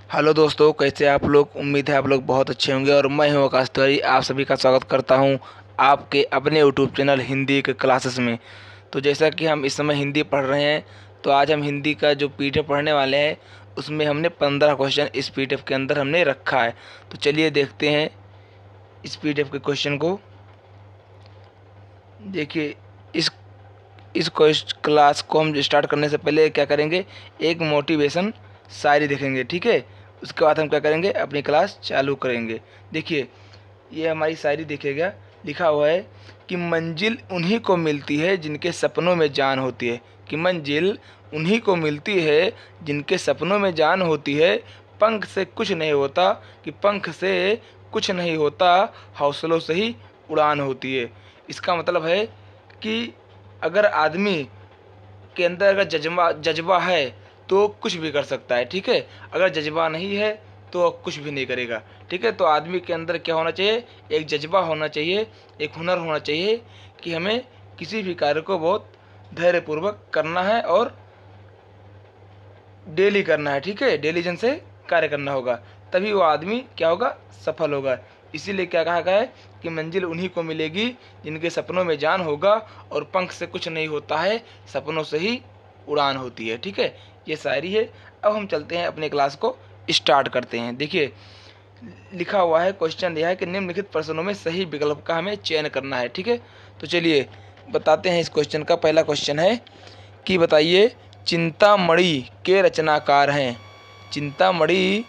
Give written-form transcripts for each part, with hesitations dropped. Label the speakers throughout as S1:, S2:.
S1: Hello दोस्तों, कैसे आप लोग। उम्मीद है आप लोग बहुत अच्छे होंगे और मैं हूं आकाश तिवारी। आप सभी का स्वागत करता हूं आपके अपने यूट्यूब चैनल हिंदी के क्लासेस में। तो जैसा कि हम इस समय हिंदी पढ़ रहे हैं, तो आज हम हिंदी का जो पीडीएफ पढ़ने वाले हैं उसमें हमने 15 क्वेश्चन इस पीडीएफ के अंदर हमने रखा है। तो चलिए देखते हैं इस पीडीएफ के क्वेश्चन को। देखिए, इस इस क्लास को हम स्टार्ट करने से पहले क्या करेंगे, एक मोटिवेशन शायरी देखेंगे, ठीक है। उसके बाद हम क्या करेंगे, अपनी क्लास चालू करेंगे। देखिए, ये हमारी शायरी देखिएगा। लिखा हुआ है कि मंजिल उन्हीं को मिलती है जिनके सपनों में जान होती है। कि मंजिल उन्हीं को मिलती है जिनके सपनों में जान होती है। पंख से कुछ नहीं होता, कि पंख से कुछ नहीं होता, हौसलों से ही उड़ान होती है। इसका मतलब है कि अगर आदमी के अंदर अगर जज्बा जज्बा है तो कुछ भी कर सकता है, ठीक है। अगर जज्बा नहीं है तो कुछ भी नहीं करेगा, ठीक है। तो आदमी के अंदर क्या होना चाहिए, एक जज्बा होना चाहिए, एक हुनर होना चाहिए कि हमें किसी भी कार्य को बहुत धैर्यपूर्वक करना है और डेली करना है, ठीक है। डिलीजेंस से कार्य करना होगा, तभी वो आदमी क्या होगा, सफल होगा। इसीलिए क्या कहा गया है कि मंजिल उन्हीं को मिलेगी जिनके सपनों में जान होगा, और पंख से कुछ नहीं होता है, सपनों से ही उड़ान होती है, ठीक है। ये शायरी है। अब हम चलते हैं अपने क्लास को स्टार्ट करते हैं। देखिए, लिखा हुआ है, क्वेश्चन दिया है कि निम्नलिखित प्रश्नों में सही विकल्प का हमें चयन करना है, ठीक है। तो चलिए बताते हैं इस क्वेश्चन का। पहला क्वेश्चन है कि बताइए, चिंतामणि के रचनाकार हैं। चिंतामणि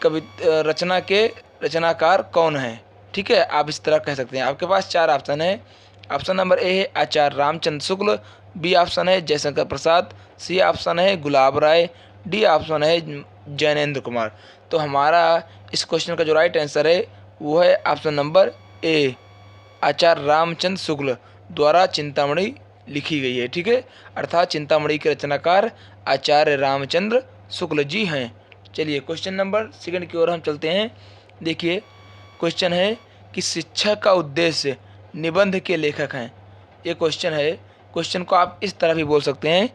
S1: कवि रचना के रचनाकार कौन हैं, ठीक है। आप इस तरह कह सकते हैं। आपके पास चार ऑप्शन है। ऑप्शन नंबर ए है आचार्य रामचंद्र शुक्ल, बी ऑप्शन है जयशंकर प्रसाद, सी ऑप्शन है गुलाब राय, डी ऑप्शन है जैनेन्द्र कुमार। तो हमारा इस क्वेश्चन का जो राइट आंसर है वो है ऑप्शन नंबर ए, आचार्य रामचंद्र शुक्ल द्वारा चिंतामणि लिखी गई है, ठीक है। अर्थात चिंतामणि के रचनाकार आचार्य रामचंद्र शुक्ल जी हैं। चलिए क्वेश्चन नंबर सेकंड की ओर हम चलते हैं। देखिए, क्वेश्चन है कि शिक्षा का उद्देश्य निबंध के लेखक हैं। ये क्वेश्चन है। क्वेश्चन को आप इस तरह भी बोल सकते हैं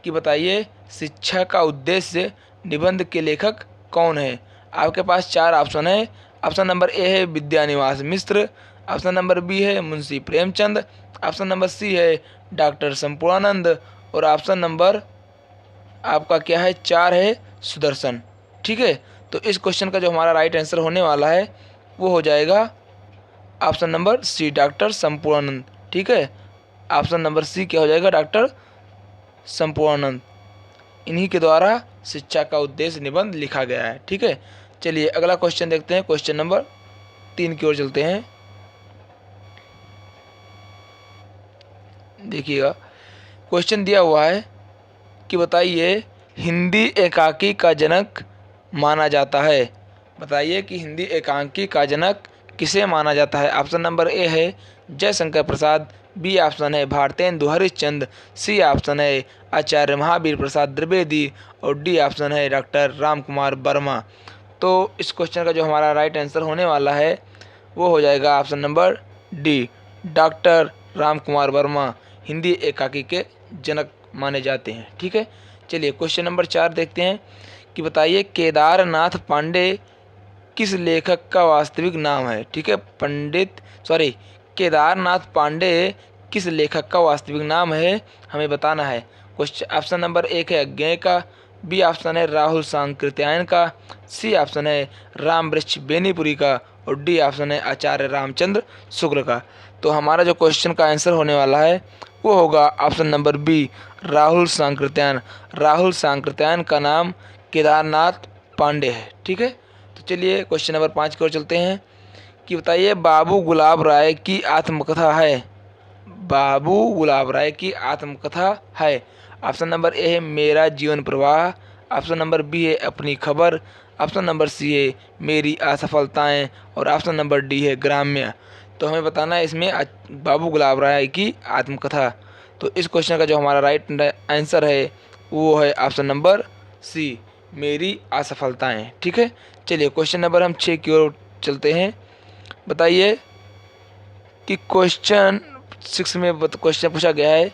S1: कि बताइए, शिक्षा का उद्देश्य निबंध के लेखक कौन है। आपके पास चार ऑप्शन है। ऑप्शन नंबर ए है Vidyaniwas Mishra, option number B है Munshi Premchand, option number C है डॉक्टर संपूर्णानंद, और ऑप्शन नंबर आपका क्या है, चार है सुदर्शन, ठीक है। तो इस क्वेश्चन का जो हमारा राइट आंसर होने वाला है वो हो जाएगा option number C, doctor Sampurnanand, ठीक है। ऑप्शन नंबर सी क्या हो जाएगा, डॉक्टर संपूर्णानंद। इन्हीं के द्वारा शिक्षा का उद्देश्य निबंध लिखा गया है, ठीक है। चलिए अगला क्वेश्चन देखते हैं। क्वेश्चन नंबर 3 की ओर चलते हैं। देखिएगा, क्वेश्चन दिया हुआ है कि बताइए, हिंदी एकांकी का जनक माना जाता है। बताइए कि हिंदी एकांकी का जनक किसे माना जाता है। ऑप्शन नंबर ए है जयशंकर प्रसाद, बी ऑप्शन है भारतेंदु हरिश्चंद्र, सी ऑप्शन है आचार्य महावीर प्रसाद द्विवेदी, और डी ऑप्शन है डॉक्टर राम कुमार वर्मा। तो इस क्वेश्चन का जो हमारा राइट आंसर होने वाला है वो हो जाएगा option number D, doctor Ram Kumar Verma Hindi एकांकी के जनक माने जाते हैं, ठीक है। चलिए क्वेश्चन नंबर 4 देखते हैं कि बताइए, केदारनाथ पांडे किस लेखक का वास्तविक नाम है, ठीक है। केदारनाथ पांडे किस लेखक का वास्तविक नाम है, हमें बताना है। क्वेश्चन ऑप्शन नंबर 1 है अज्ञेय का, बी ऑप्शन है राहुल सांकृत्यायन का, सी ऑप्शन है राम वृक्ष बेनीपुरी का, और डी ऑप्शन है आचार्य रामचंद्र शुक्ल का। तो हमारा जो क्वेश्चन का आंसर होने वाला है वो होगा option number B, Rahul Sankrityayan. Rahul Sankrityayan का नाम केदारनाथ पांडे है, ठीक है। तो चलिए क्वेश्चन नंबर 5 की ओर चलते हैं कि बताइए, बाबू गुलाब राय की आत्मकथा है। बाबू गुलाब राय की आत्मकथा है। ऑप्शन नंबर ए है मेरा जीवन प्रवाह, ऑप्शन नंबर बी है अपनी खबर, ऑप्शन नंबर सी है मेरी असफलताएं, और ऑप्शन नंबर डी है ग्राम्य। तो हमें बताना है इसमें बाबू गुलाब राय की आत्मकथा। तो इस क्वेश्चन का जो हमारा राइट आंसर है वो है ऑप्शन नंबर सी, मेरी असफलताएं, ठीक है। चलिए क्वेश्चन नंबर हम 6 की ओर चलते हैं। बताइए कि क्वेश्चन 6 में क्वेश्चन पूछा गया है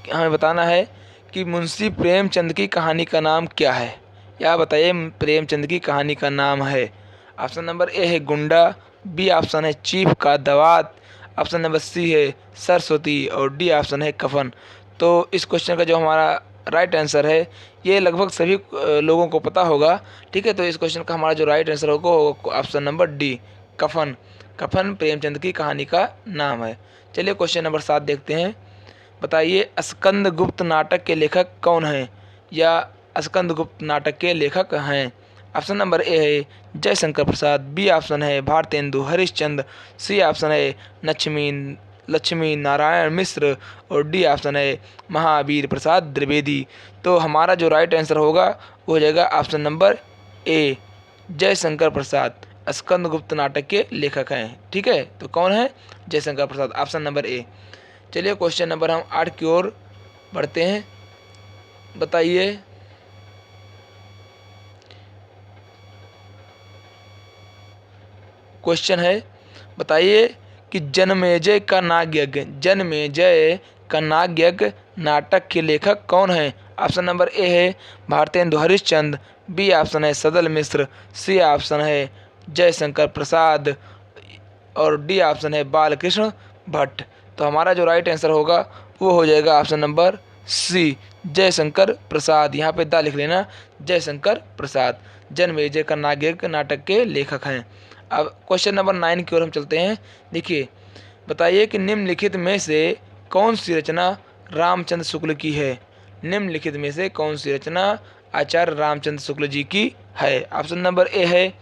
S1: कि हमें बताना है कि मुंशी प्रेमचंद की कहानी का नाम क्या है। या बताइए प्रेमचंद की कहानी का नाम है। ऑप्शन नंबर ए है गुंडा, बी ऑप्शन है चीफ का दवात, ऑप्शन नंबर सी है सरस्वती और डी ऑप्शन है कफन। तो इस क्वेश्चन का जो हमारा राइट आंसर है, ये लगभग सभी लोगों को पता होगा। ठीक है, तो इस क्वेश्चन का हमारा जो राइट आंसर होगा ऑप्शन नंबर डी, कफन। कफन प्रेमचंद की कहानी का नाम है। चलिए क्वेश्चन नंबर 7 देखते हैं। बताइए स्कंदगुप्त नाटक के लेखक कौन हैं, या स्कंदगुप्त नाटक के लेखक हैं। ऑप्शन नंबर ए है जयशंकर प्रसाद, बी ऑप्शन है भारतेंदु हरिश्चंद्र, सी ऑप्शन है लक्ष्मी नारायण मिश्र और डी ऑप्शन है महावीर प्रसाद द्विवेदी। तो हमारा जो राइट आंसर होगा वो हो जाएगा ऑप्शन नंबर ए, जयशंकर प्रसाद स्कंदगुप्त नाटक के लेखक हैं। ठीक है, तो कौन है? जयशंकर प्रसाद, ऑप्शन नंबर ए। चलिए क्वेश्चन नंबर हम 8 की ओर बढ़ते हैं। बताइए क्वेश्चन है, बताइए कि जन्मेजय का नागयज्ञ नाटक के लेखक कौन है। ऑप्शन नंबर ए है भारतेंदु हरिश्चंद्र, बी ऑप्शन है सदल मिश्र, सी ऑप्शन है जयशंकर प्रसाद और डी ऑप्शन है बालकृष्ण भट्ट। तो हमारा जो राइट आंसर होगा वो हो जाएगा ऑप्शन नंबर सी, जयशंकर प्रसाद। यहाँ पे दा लिख लेना, जयशंकर प्रसाद जन्मेजय का नागयज्ञ नाटक के लेखक हैं। अब क्वेश्चन नंबर 9 की ओर हम चलते हैं। देखिए, बताइए कि निम्नलिखित में से कौन सी रचना रामचंद्र शुक्ल की है। निम्नलिखित में से कौन सी रचना आचार्य रामचंद्र शुक्ल जी की है। ऑप्शन नंबर ए है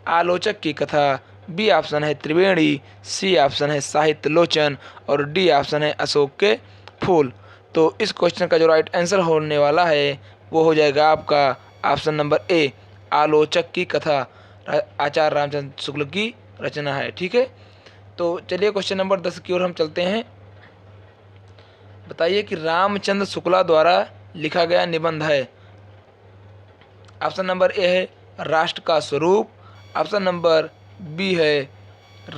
S1: आलोचक की कथा, बी ऑप्शन है त्रिवेणी, सी ऑप्शन है साहित्य लोचन और डी ऑप्शन है अशोक के फूल। तो इस क्वेश्चन का जो राइट आंसर होने वाला है वो हो जाएगा आपका ऑप्शन नंबर ए, आलोचक की कथा आचार्य रामचंद्र शुक्ल की रचना है। ठीक है, तो चलिए क्वेश्चन नंबर 10 की ओर हम चलते हैं। बताइए कि रामचंद्र शुक्ला द्वारा लिखा गया निबंध है। ऑप्शन नंबर ए है राष्ट्र का स्वरूप, ऑप्शन नंबर बी है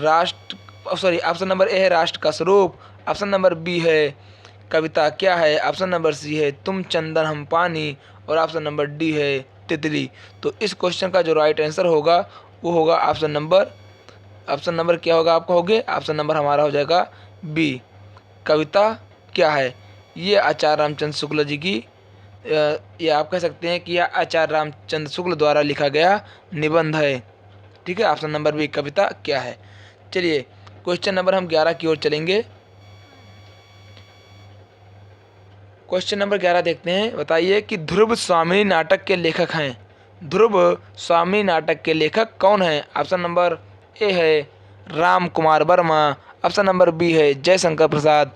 S1: ऑप्शन नंबर ए है राष्ट्र का स्वरूप, ऑप्शन नंबर बी है कविता क्या है, ऑप्शन नंबर सी है तुम चंदन हम पानी और ऑप्शन नंबर डी है तितली। तो इस क्वेश्चन का जो राइट आंसर होगा वो होगा ऑप्शन नंबर क्या होगा आपका? होगे ऑप्शन नंबर हमारा हो जाएगा बी, कविता क्या है। ये आचार्य रामचंद्र शुक्ल जी की या आप कह सकते हैं कि यह आचार्य रामचंद्र शुक्ल द्वारा लिखा गया निबंध है। ठीक है, ऑप्शन नंबर बी, कविता क्या है। चलिए क्वेश्चन नंबर हम 11 की ओर चलेंगे। क्वेश्चन नंबर 11 देखते हैं। बताइए कि ध्रुव स्वामिनी नाटक के लेखक हैं। ध्रुव स्वामिनी नाटक के लेखक कौन हैं। ऑप्शन नंबर ए है Ram Kumar Verma, option number B है जयशंकर प्रसाद,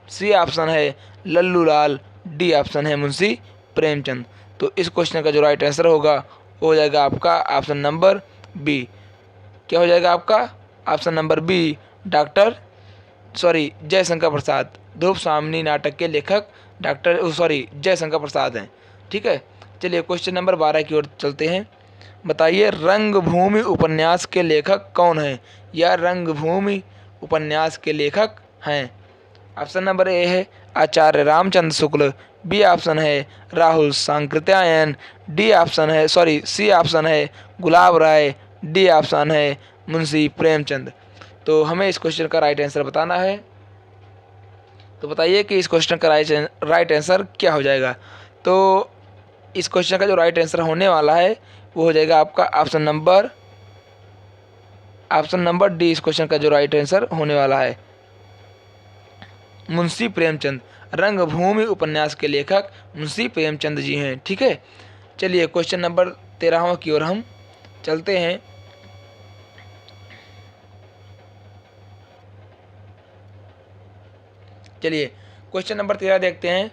S1: सी ऑप्शन है लल्लू लाल, डी ऑप्शन है मुंशी प्रेमचंद। तो इस क्वेश्चन का जो राइट आंसर होगा वो हो जाएगा आपका ऑप्शन नंबर बी। क्या हो जाएगा आपका? Option number B, Jaishankar Prasad. ध्रुव स्वामिनी नाटक के लेखक जयशंकर प्रसाद हैं। ठीक है, चलिए क्वेश्चन नंबर 12 की ओर चलते हैं। बताइए रंगभूमि उपन्यास के लेखक कौन हैं, या रंगभूमि उपन्यास के लेखक हैं। ऑप्शन नंबर ए है आचार्य रामचंद्र शुक्ल, बी ऑप्शन है राहुल सांकृत्यायन, सी ऑप्शन है गुलाब राय, डी ऑप्शन है मुंशी प्रेमचंद। तो हमें इस क्वेश्चन का राइट आंसर बताना है। तो बताइए कि इस क्वेश्चन का राइट आंसर क्या हो जाएगा। तो इस क्वेश्चन का जो राइट आंसर होने वाला है वो हो जाएगा आपका ऑप्शन नंबर डी। इस क्वेश्चन का जो राइट आंसर होने वाला है मुंशी प्रेमचंद। रंगभूमि उपन्यास के लेखक मुंशी प्रेमचंद जी हैं। ठीक है, चलिए क्वेश्चन नंबर 13 की ओर हम चलते हैं। चलिए क्वेश्चन नंबर 13 देखते हैं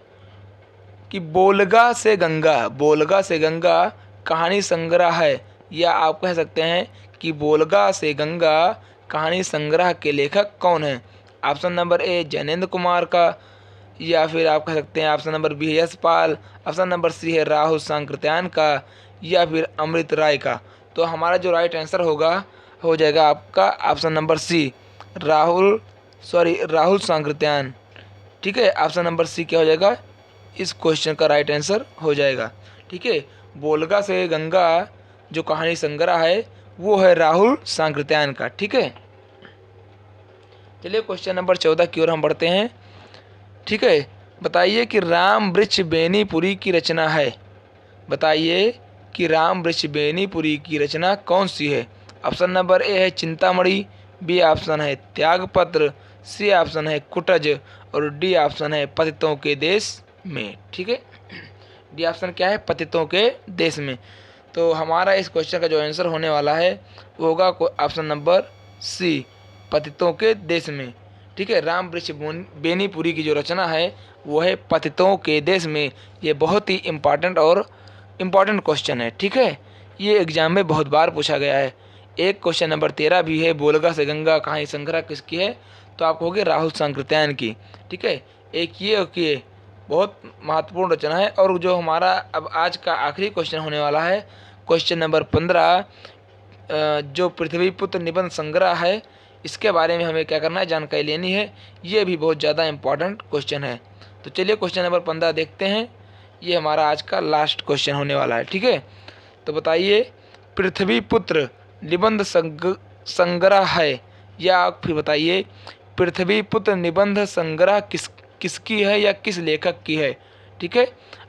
S1: कि बोलगा से गंगा कहानी संग्रह है, या आप कह सकते हैं कि बोलगा से गंगा कहानी संग्रह के लेखक कौन हैं। ऑप्शन नंबर ए जैनेन्द्र कुमार का, या फिर आप कह सकते हैं ऑप्शन नंबर बी है यशपाल, ऑप्शन नंबर सी है राहुल सांकृत्यायन का, या फिर अमृत राय का। तो हमारा जो राइट आंसर होगा हो जाएगा आपका option number C, Rahul Sankrityayan. ठीक है, ऑप्शन नंबर सी क्या हो जाएगा? इस क्वेश्चन का राइट आंसर हो जाएगा। ठीक है, वोल्गा से गंगा जो कहानी संग्रह है वो है राहुल सांकृत्यायन का। ठीक है, चलिए क्वेश्चन नंबर 14 की ओर हम बढ़ते हैं। ठीक है, बताइए कि राम वृक्ष बेनीपुरी की रचना है। बताइए कि राम वृक्ष बेनीपुरी की रचना कौन सी है। ऑप्शन नंबर ए है चिंतामणि, बी ऑप्शन है त्यागपत्र, सी ऑप्शन है कुटज और डी ऑप्शन है पतितों के देश में। ठीक है, डी ऑप्शन क्या है, पतितों के देश में। तो हमारा इस क्वेश्चन का जो आंसर होने वाला है वो होगा ऑप्शन नंबर सी, पतितों के देश में। ठीक है, राम वृक्ष बेनीपुरी की जो रचना है वो है पतितों के देश में। ये बहुत ही इम्पॉर्टेंट क्वेश्चन है। ठीक है, ये एग्जाम में बहुत बार पूछा गया है। एक क्वेश्चन नंबर 13 भी है, वोल्गा से गंगा कहानी संग्रह किसकी है, तो आप कहोगे राहुल सांकृत्यायन की। ठीक है, एक ये बहुत महत्वपूर्ण रचना है। और जो हमारा अब आज का आखिरी क्वेश्चन होने वाला है, क्वेश्चन नंबर 15, जो पृथ्वीपुत्र निबंध संग्रह है, इसके बारे में हमें क्या करना है, जानकारी लेनी है। ये भी बहुत ज़्यादा इम्पॉर्टेंट क्वेश्चन है। तो चलिए क्वेश्चन नंबर 15 देखते हैं। ये हमारा आज का लास्ट क्वेश्चन होने वाला है। ठीक है, तो बताइए पृथ्वीपुत्र निबंध संग्रह है, या फिर बताइए पृथ्वीपुत्र निबंध संग्रह किसकी है या किस लेखक की है। ठीक है,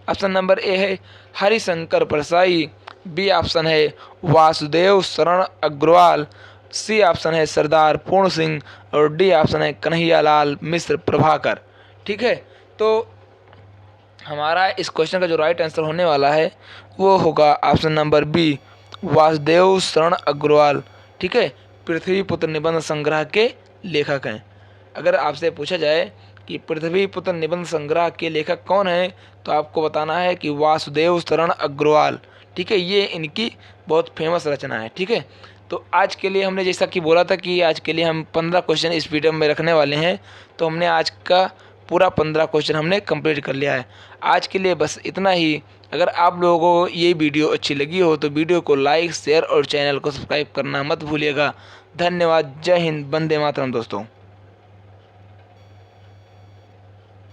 S1: ऑप्शन नंबर ए है हरिशंकर परसाई, बी ऑप्शन है वासुदेव शरण अग्रवाल, सी ऑप्शन है सरदार पूर्ण सिंह और डी ऑप्शन है कन्हैयालाल मिश्र प्रभाकर। ठीक है, तो हमारा इस क्वेश्चन का जो राइट आंसर होने वाला है वो होगा ऑप्शन नंबर बी, वासुदेव शरण अग्रवाल। ठीक है, पृथ्वीपुत्र निबंध संग्रह के लेखक हैं। अगर आपसे पूछा जाए कि पृथ्वीपुत्र निबंध संग्रह के लेखक कौन है, तो आपको बताना है कि वासुदेव शरण अग्रवाल। ठीक है, ये इनकी बहुत फेमस रचना है। ठीक है, तो आज के लिए हमने जैसा कि बोला था कि आज के लिए हम 15 क्वेश्चन इस वीडियो में रखने वाले हैं, तो हमने आज का पूरा 15 क्वेश्चन हमने कंप्लीट कर लिया है। आज के लिए बस इतना ही। अगर आप लोगों को ये वीडियो अच्छी लगी हो तो वीडियो को लाइक, शेयर और चैनल को सब्सक्राइब करना मत भूलिएगा। धन्यवाद। जय हिंद, वंदे मातरम दोस्तों।